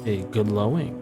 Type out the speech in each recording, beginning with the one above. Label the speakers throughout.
Speaker 1: a good lowing.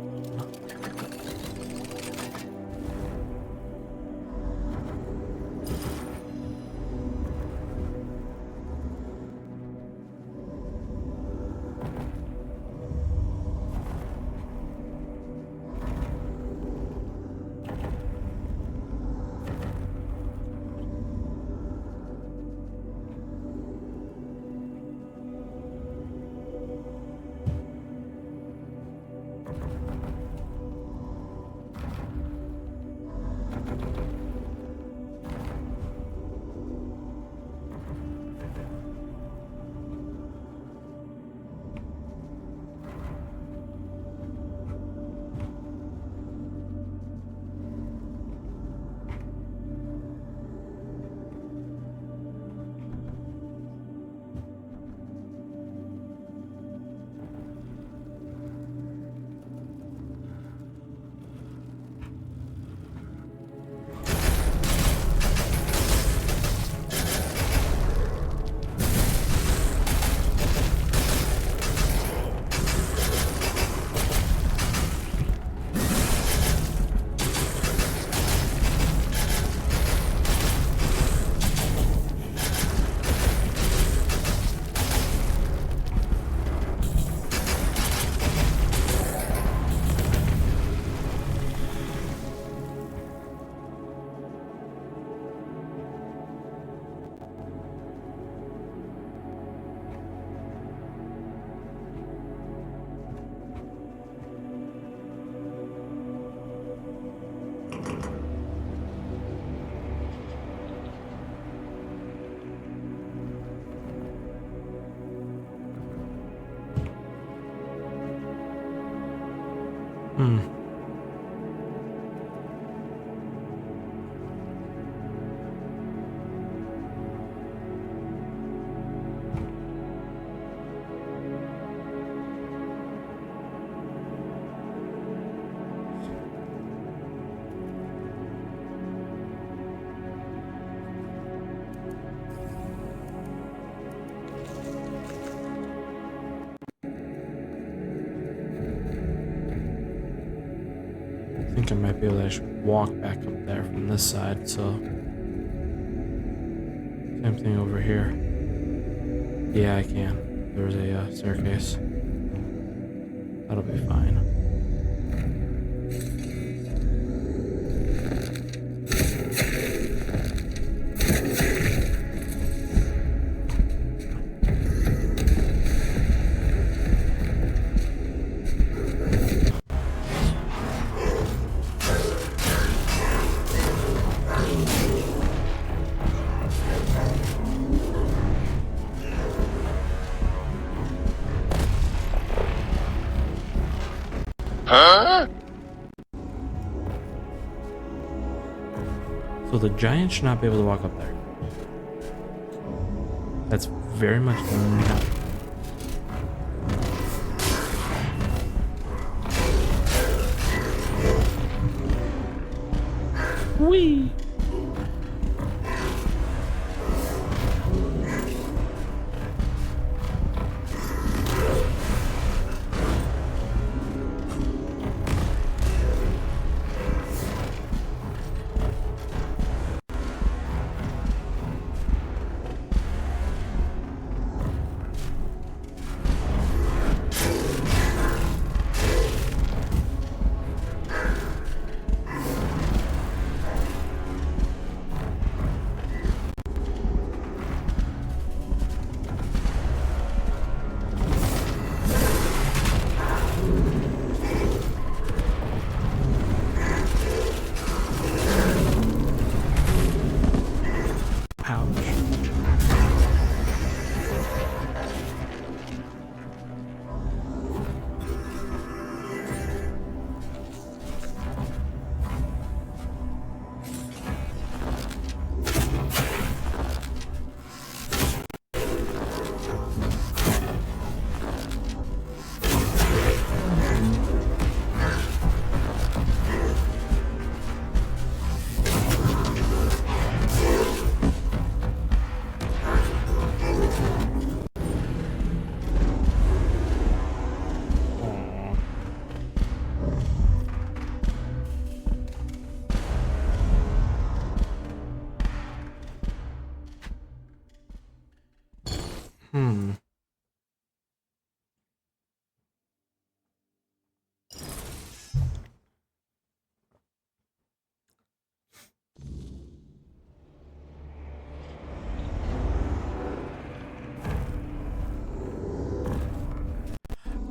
Speaker 1: Hmm. I think I might be able to actually walk back up there from this side, so same thing over here. Yeah, I can. There's a staircase. That'll be fine. So the giant should not be able to walk up there. That's very much not. Whee! Hmm.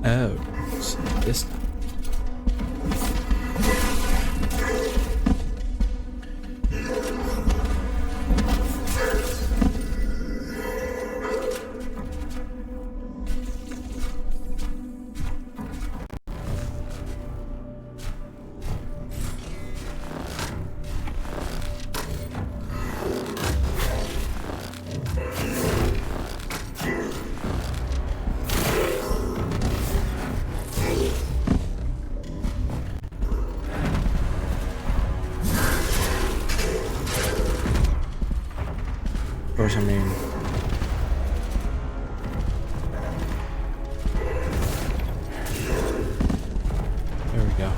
Speaker 1: Oh, so this time. Of course, I mean, there we go.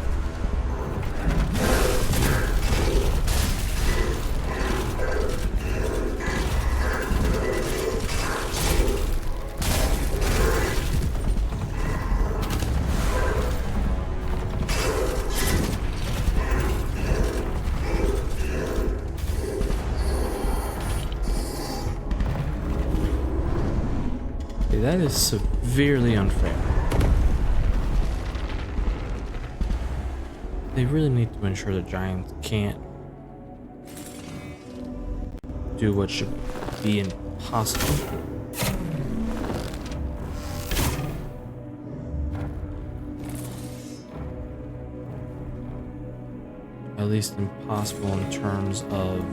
Speaker 1: That is severely unfair. They really need to ensure the Giants can't do what should be impossible. At least impossible in terms of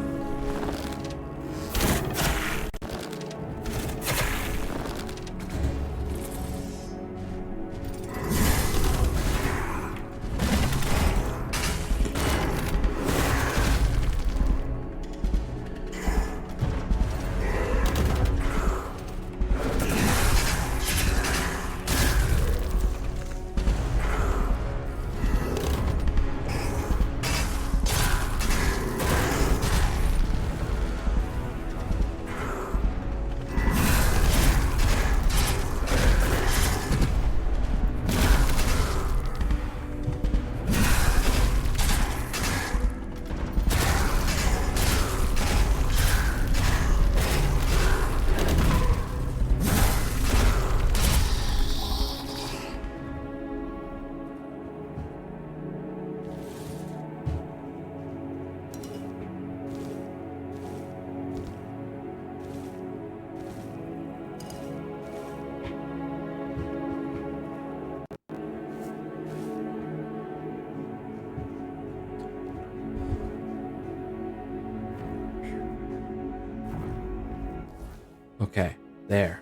Speaker 1: okay, there.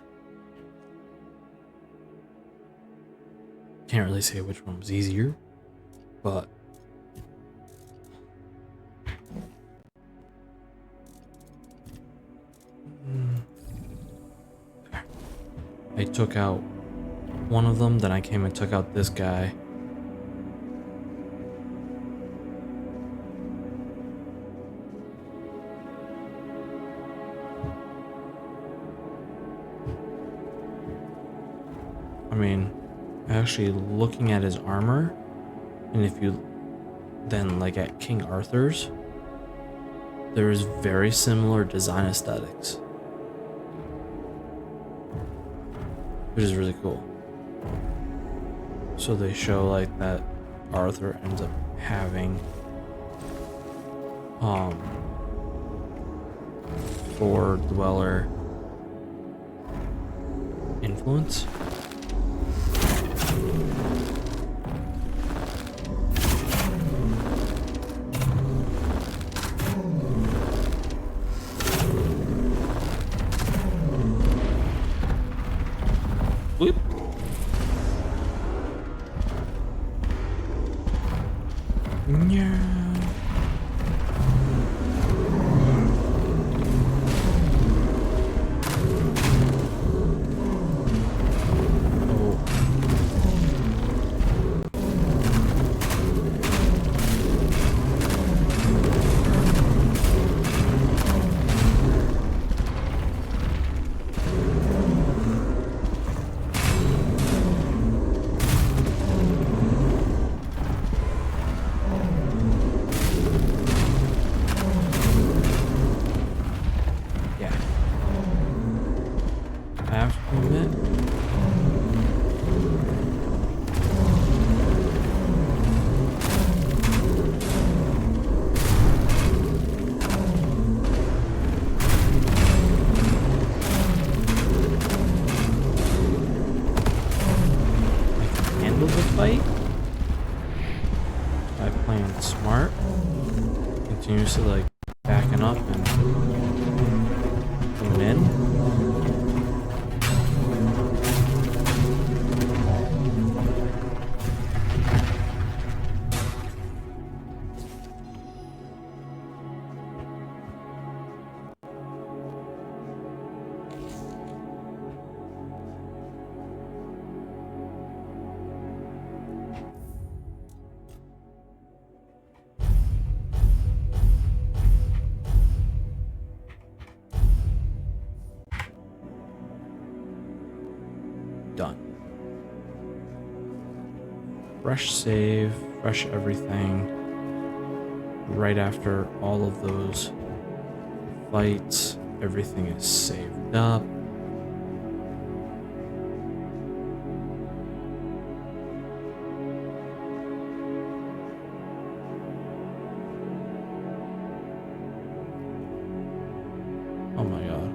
Speaker 1: Can't really say which one was easier, but I took out one of them, then I came and took out this guy. I mean, actually looking at his armor, and if you then like at King Arthur's, there is very similar design aesthetics, which is really cool. So they show like that Arthur ends up having Four Dweller influence. Whoop. Yeah. seriously like backing up and coming in? Done. Fresh save, fresh everything. Right after all of those fights, everything is saved up. Oh my god.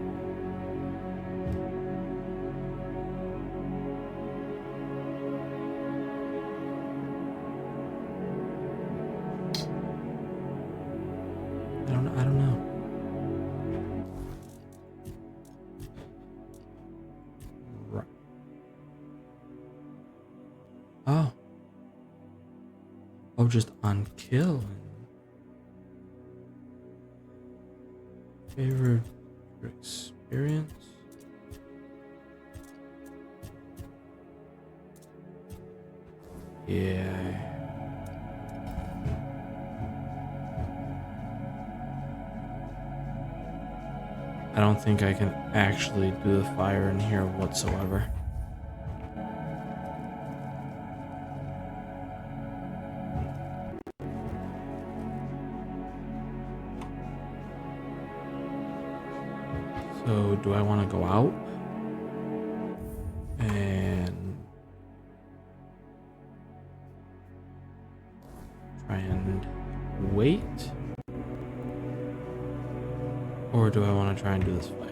Speaker 1: I don't know. Right. Oh. Oh, just on kill. Favorite experience? Yeah. I don't think I can actually do the fire in here whatsoever. So, do I want to go out and try and wait? Or do I want to try and do this fight?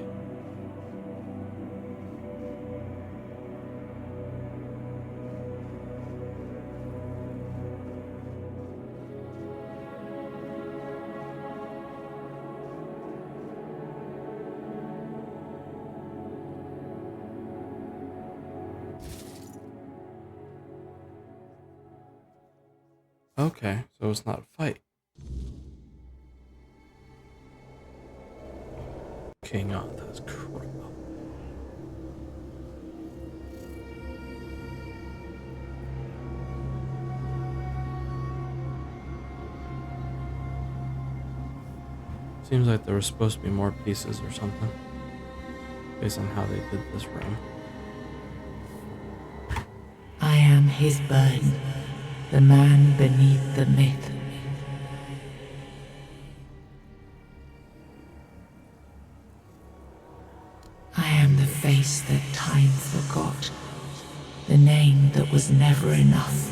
Speaker 1: Okay, so it's not a fight. King Arthur's crap. Seems like there was supposed to be more pieces or something, based on how they did this room.
Speaker 2: I am his burden, the man beneath the myth. I am the face that time forgot, the name that was never enough.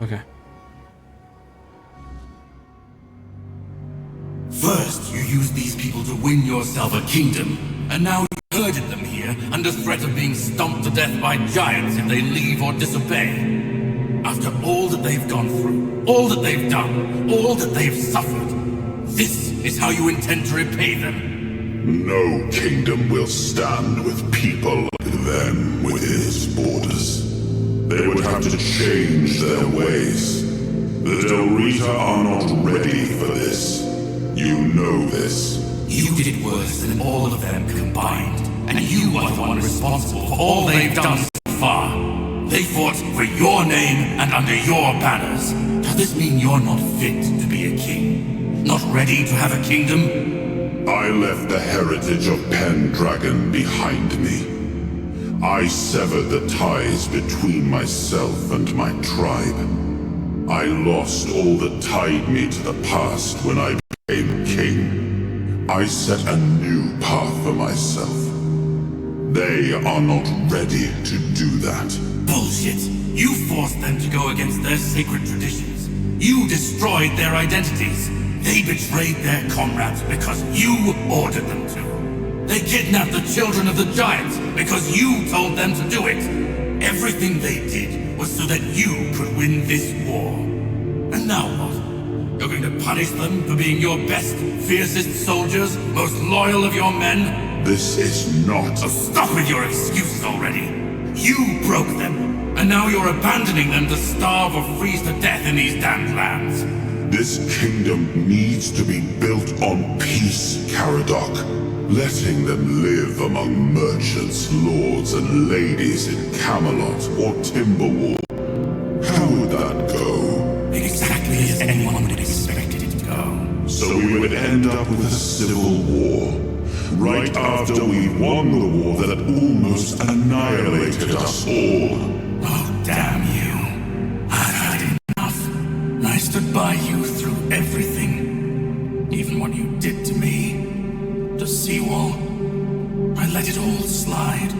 Speaker 1: Okay.
Speaker 3: First, you used these people to win yourself a kingdom, and now you herded them here under threat of being stomped to death by giants if they leave or disobey. After all that they've gone through, all that they've done, all that they've suffered, this is how you intend to repay them?
Speaker 4: No kingdom will stand with people like them within its borders. They would have to change their ways. The Del Rita are not ready for this. You know this.
Speaker 3: You did it worse than all of them combined, and you are the one responsible for all they've done so far. They fought for your name and under your banners. Does this mean you're not fit to be a king? Not ready to have a kingdom?
Speaker 4: I left the heritage of Pendragon behind me. I severed the ties between myself and my tribe. I lost all that tied me to the past when I became king. I set a new path for myself. They are not ready to do that.
Speaker 3: Bullshit! You forced them to go against their sacred traditions. You destroyed their identities. They betrayed their comrades because you ordered them to. They kidnapped the children of the Giants because you told them to do it. Everything they did was so that you could win this war. And now what? You're going to punish them for being your best, fiercest soldiers, most loyal of your men?
Speaker 4: This is not
Speaker 3: So stop with your excuses already. You broke them, and now you're abandoning them to starve or freeze to death in these damned lands.
Speaker 4: This kingdom needs to be built on peace, Caradoc. Letting them live among merchants, lords, and ladies in Camelot or Timberwall. How would that go?
Speaker 3: Exactly as anyone would have expected it to go.
Speaker 4: So we would end up with a civil war. Right after we won the war that almost annihilated us all.
Speaker 3: Oh, damn you. I've had enough. I stood by you through everything. Even what you did to me. The seawall. I let it all slide.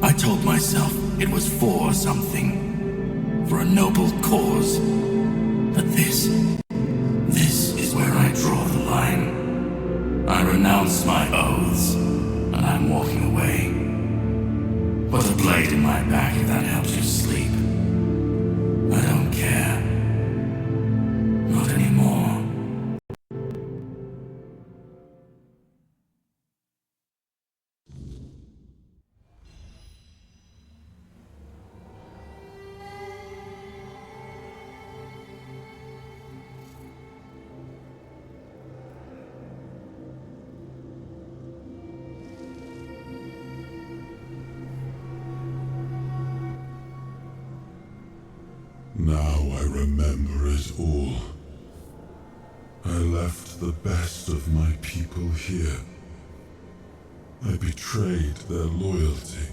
Speaker 3: I told myself it was for something. For a noble cause. But this is where I draw the line. I renounce my oaths, and I'm walking away. Put a blade in my back if that helps you sleep. I don't care. Not anymore.
Speaker 4: Now I remember it all. I left the best of my people here. I betrayed their loyalty.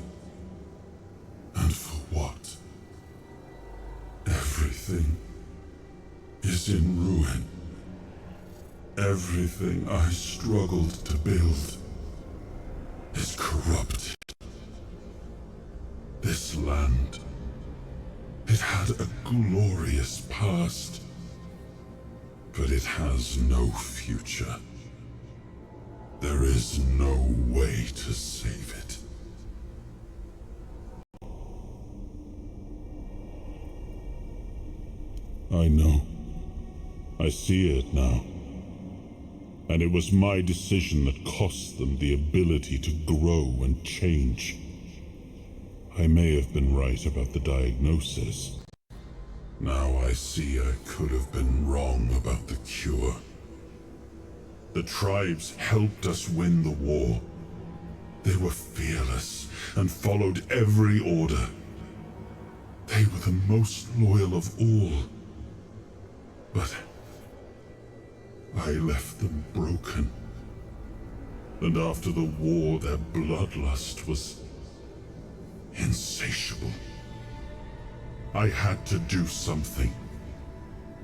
Speaker 4: And for what? Everything is in ruin. Everything I struggled to build is corrupted. This land, it had a glorious past, but it has no future. There is no way to save it. I know. I see it now. And it was my decision that cost them the ability to grow and change. I may have been right about the diagnosis. Now I see I could have been wrong about the cure. The tribes helped us win the war. They were fearless and followed every order. They were the most loyal of all. But I left them broken. And after the war, their bloodlust was insatiable. I had to do something.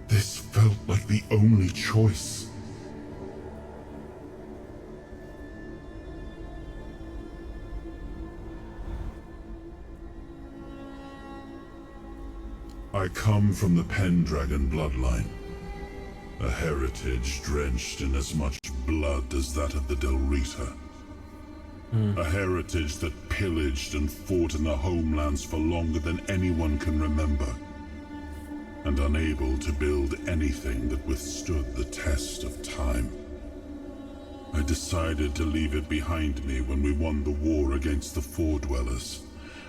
Speaker 4: This felt like the only choice. I come from the Pendragon bloodline. A heritage drenched in as much blood as that of the Del Rita. A heritage that pillaged and fought in the homelands for longer than anyone can remember. And unable to build anything that withstood the test of time. I decided to leave it behind me when we won the war against the Four Dwellers,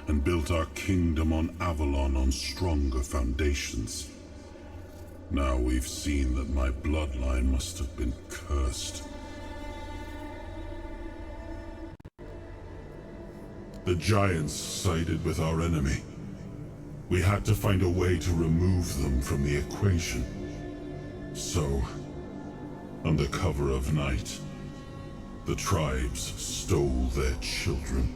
Speaker 4: and built our kingdom on Avalon on stronger foundations. Now we've seen that my bloodline must have been cursed. The Giants sided with our enemy. We had to find a way to remove them from the equation. So, under cover of night, the tribes stole their children.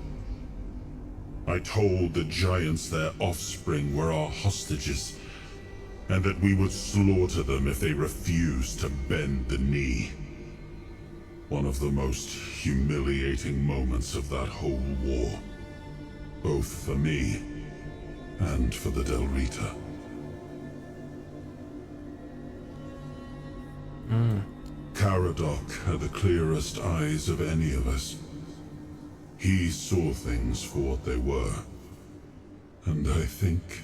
Speaker 4: I told the Giants their offspring were our hostages, and that we would slaughter them if they refused to bend the knee. One of the most humiliating moments of that whole war. Both for me, and for the Del Rita. Caradoc had the clearest eyes of any of us. He saw things for what they were. And I think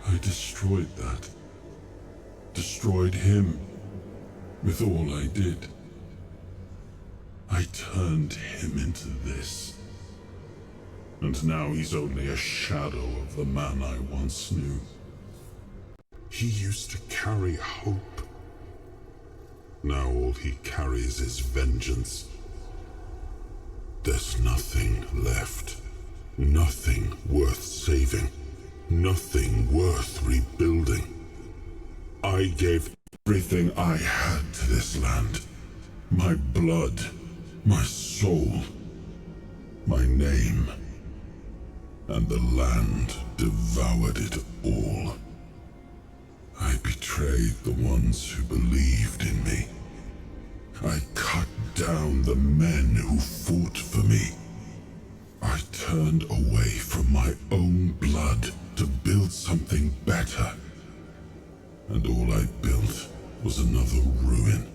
Speaker 4: I destroyed that. Destroyed him with all I did. I turned him into this. And now he's only a shadow of the man I once knew. He used to carry hope. Now all he carries is vengeance. There's nothing left. Nothing worth saving. Nothing worth rebuilding. I gave everything I had to this land. My blood, my soul, my name. And the land devoured it all. I betrayed the ones who believed in me. I cut down the men who fought for me. I turned away from my own blood to build something better. And all I built was another ruin.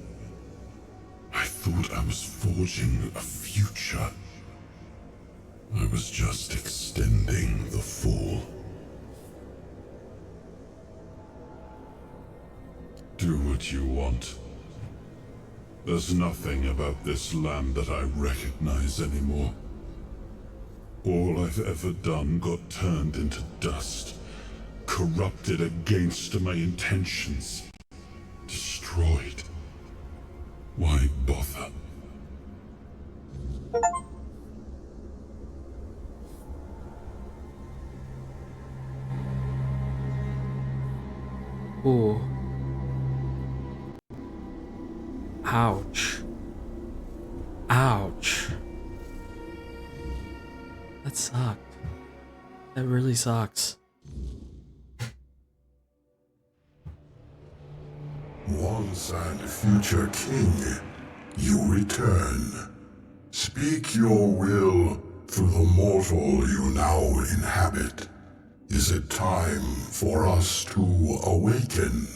Speaker 4: I thought I was forging a future. I was just extending the fall. Do what you want. There's nothing about this land that I recognize anymore. All I've ever done got turned into dust, corrupted against my intentions, destroyed. Why bother?
Speaker 1: Ooh. Ouch. Ouch. That sucked. That really sucks.
Speaker 4: Once and future king, you return. Speak your will through the mortal you now inhabit. Is it time for us to awaken?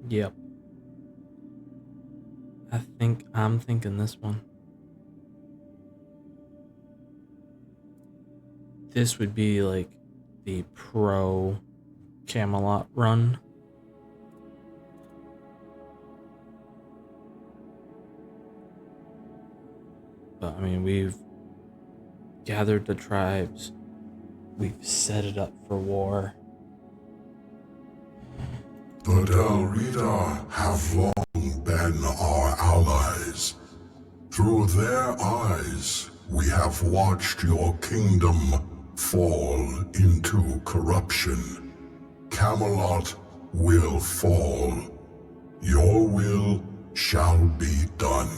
Speaker 1: Yep. I'm thinking this one. This would be like the pro Camelot run. But I mean, we've gathered the tribes. We've set it up for war.
Speaker 4: The Del Rita have long been our allies. Through their eyes, we have watched your kingdom fall into corruption. Camelot will fall. Your will shall be done.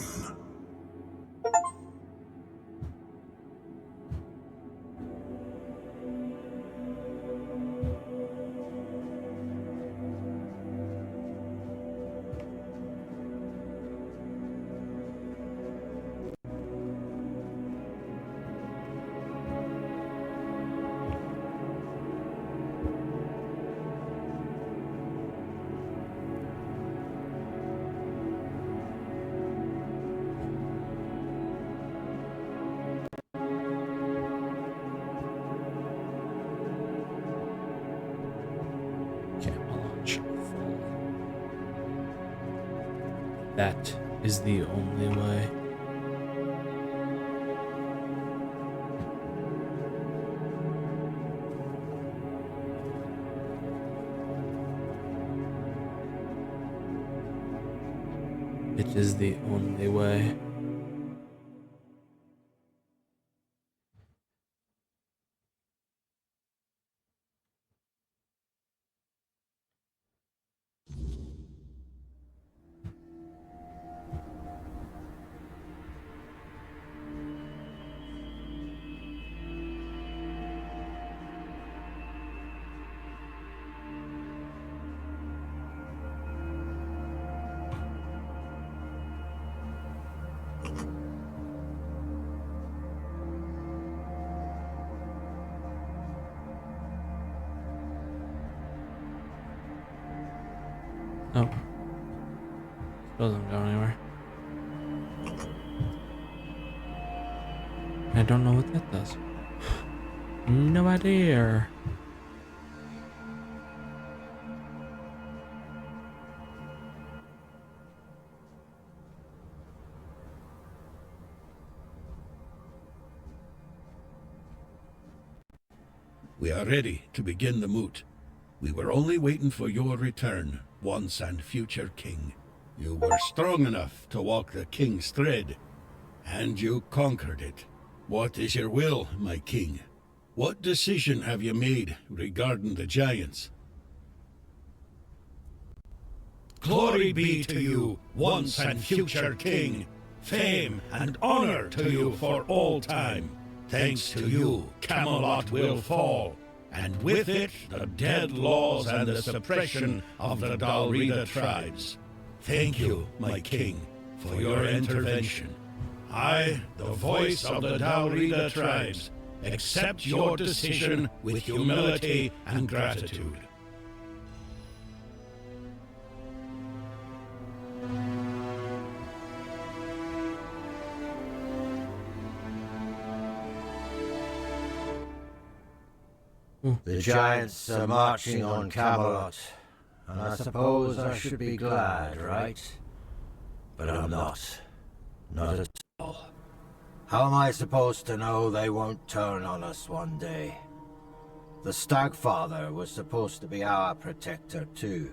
Speaker 1: Camelot shall fall. That is the only way. It is the only way. Oh. Doesn't go anywhere. I don't know what that does. No idea.
Speaker 5: We are ready to begin the moot. We were only waiting for your return, once and future king. You were strong enough to walk the king's thread, and you conquered it. What is your will, my king? What decision have you made regarding the giants? Glory be to you, once and future king. Fame and honor to you for all time. Thanks to you, Camelot will fall, and with it, the dead laws and the suppression of the Dalrida tribes. Thank you, my king, for your intervention. I, the voice of the Dalrida tribes, accept your decision with humility and gratitude.
Speaker 6: The giants are marching on Camelot, and I suppose I should be glad, right? But I'm not. Not at all. How am I supposed to know they won't turn on us one day? The Stagfather was supposed to be our protector too,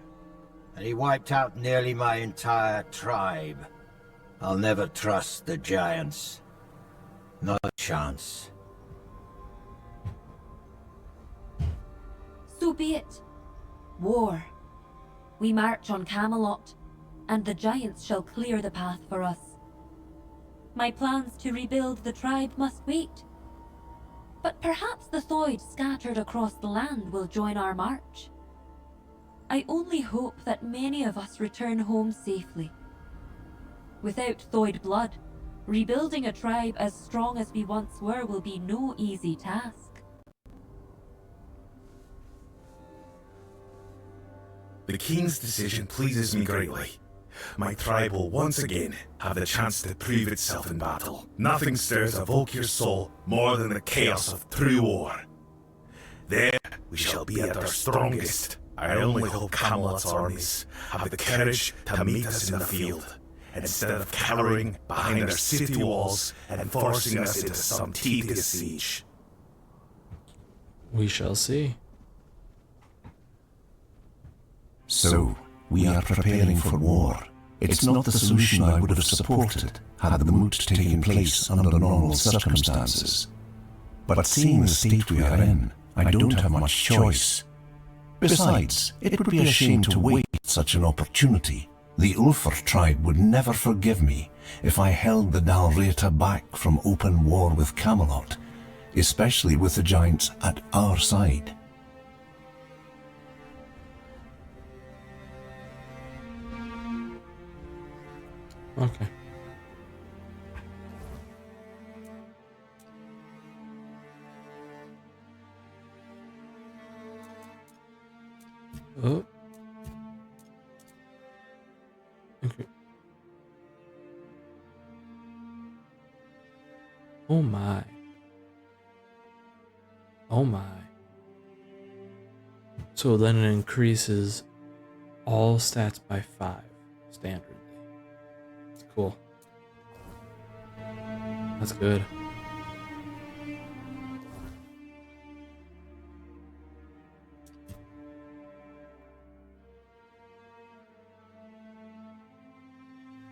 Speaker 6: and he wiped out nearly my entire tribe. I'll never trust the giants. Not a chance.
Speaker 7: So be it. War. We march on Camelot, and the giants shall clear the path for us. My plans to rebuild the tribe must wait. But perhaps the Thoid scattered across the land will join our march. I only hope that many of us return home safely. Without Thoid blood, rebuilding a tribe as strong as we once were will be no easy task.
Speaker 8: The king's decision pleases me greatly. My tribe will once again have the chance to prove itself in battle. Nothing stirs a Volkir's soul more than the chaos of true war. There we shall be at our strongest. I only hope Camelot's armies have the courage to meet us in the field, instead of cowering behind their city walls and forcing us into some tedious siege.
Speaker 1: We shall see.
Speaker 9: So, we are preparing for war. It's not the solution I would have supported had the moot taken place under normal circumstances. But seeing the state we are in, I don't have much choice. Besides, it would be a shame to waste such an opportunity. The Ulfr tribe would never forgive me if I held the Dalrita back from open war with Camelot, especially with the giants at our side.
Speaker 1: Okay. Oh. Okay. Oh my. Oh my. So then it increases all stats by 5 standardly. That's cool. That's good.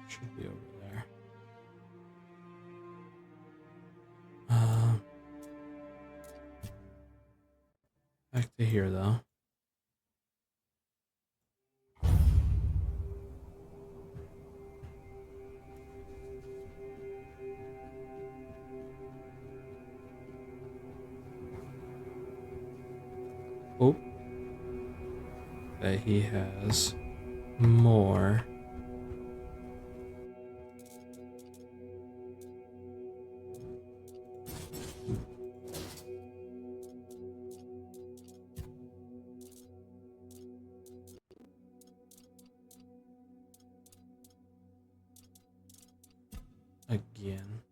Speaker 1: Should be over there. Back to here though. Oh, that he has more. again.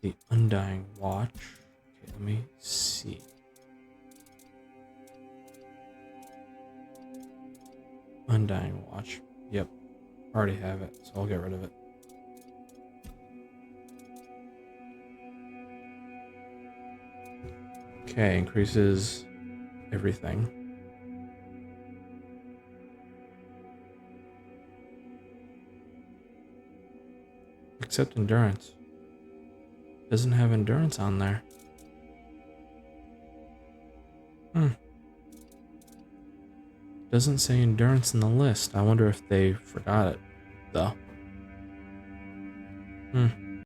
Speaker 1: The Undying Watch. Okay, let me see. Undying Watch. Yep. Already have it, so I'll get rid of it. Okay, increases everything. Except endurance. Doesn't have endurance on there. Doesn't say endurance in the list. I wonder if they forgot it, though.